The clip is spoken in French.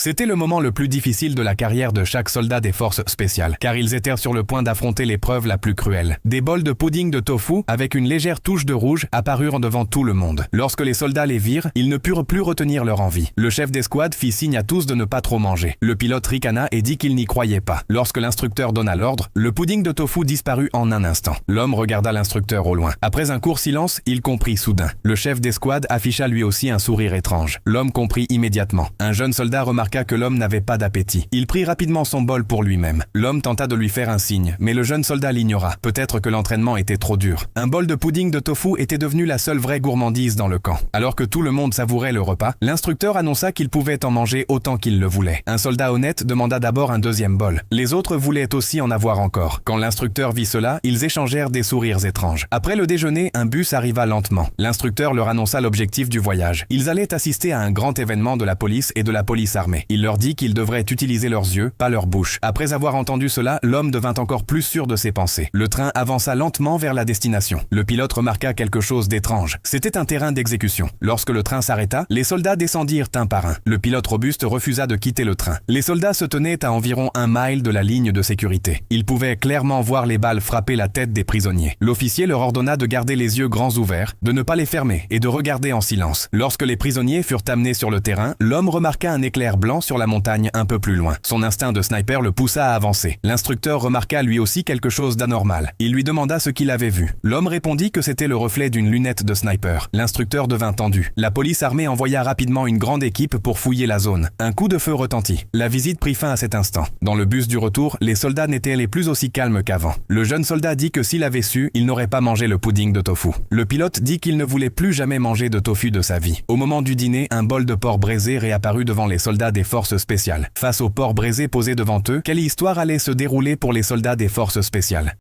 C'était le moment le plus difficile de la carrière de chaque soldat des forces spéciales, car ils étaient sur le point d'affronter l'épreuve la plus cruelle. Des bols de pudding de tofu, avec une légère touche de rouge, apparurent devant tout le monde. Lorsque les soldats les virent, ils ne purent plus retenir leur envie. Le chef d'escouade fit signe à tous de ne pas trop manger. Le pilote ricana et dit qu'il n'y croyait pas. Lorsque l'instructeur donna l'ordre, le pudding de tofu disparut en un instant. L'homme regarda l'instructeur au loin. Après un court silence, il comprit soudain. Le chef d'escouade afficha lui aussi un sourire étrange. L'homme comprit immédiatement. Un jeune soldat remarqua que l'homme n'avait pas d'appétit. Il prit rapidement son bol pour lui-même. L'homme tenta de lui faire un signe, mais le jeune soldat l'ignora. Peut-être que l'entraînement était trop dur. Un bol de pudding de tofu était devenu la seule vraie gourmandise dans le camp. Alors que tout le monde savourait le repas, l'instructeur annonça qu'il pouvait en manger autant qu'il le voulait. Un soldat honnête demanda d'abord un deuxième bol. Les autres voulaient aussi en avoir encore. Quand l'instructeur vit cela, ils échangèrent des sourires étranges. Après le déjeuner, un bus arriva lentement. L'instructeur leur annonça l'objectif du voyage. Ils allaient assister à un grand événement de la police et de la police armée. Il leur dit qu'ils devraient utiliser leurs yeux, pas leur bouche. Après avoir entendu cela, l'homme devint encore plus sûr de ses pensées. Le train avança lentement vers la destination. Le pilote remarqua quelque chose d'étrange. C'était un terrain d'exécution. Lorsque le train s'arrêta, les soldats descendirent un par un. Le pilote robuste refusa de quitter le train. Les soldats se tenaient à environ 1 mile de la ligne de sécurité. Ils pouvaient clairement voir les balles frapper la tête des prisonniers. L'officier leur ordonna de garder les yeux grands ouverts, de ne pas les fermer et de regarder en silence. Lorsque les prisonniers furent amenés sur le terrain, l'homme remarqua un éclair blanc sur la montagne un peu plus loin. Son instinct de sniper le poussa à avancer. L'instructeur remarqua lui aussi quelque chose d'anormal. Il lui demanda ce qu'il avait vu. L'homme répondit que c'était le reflet d'une lunette de sniper. L'instructeur devint tendu. La police armée envoya rapidement une grande équipe pour fouiller la zone. Un coup de feu retentit. La visite prit fin à cet instant. Dans le bus du retour, les soldats n'étaient les plus aussi calmes qu'avant. Le jeune soldat dit que s'il avait su, il n'aurait pas mangé le pudding de tofu. Le pilote dit qu'il ne voulait plus jamais manger de tofu de sa vie. Au moment du dîner, un bol de porc braisé réapparut devant les soldats des forces spéciales. Face au porc braisé posé devant eux, quelle histoire allait se dérouler pour les soldats des forces spéciales?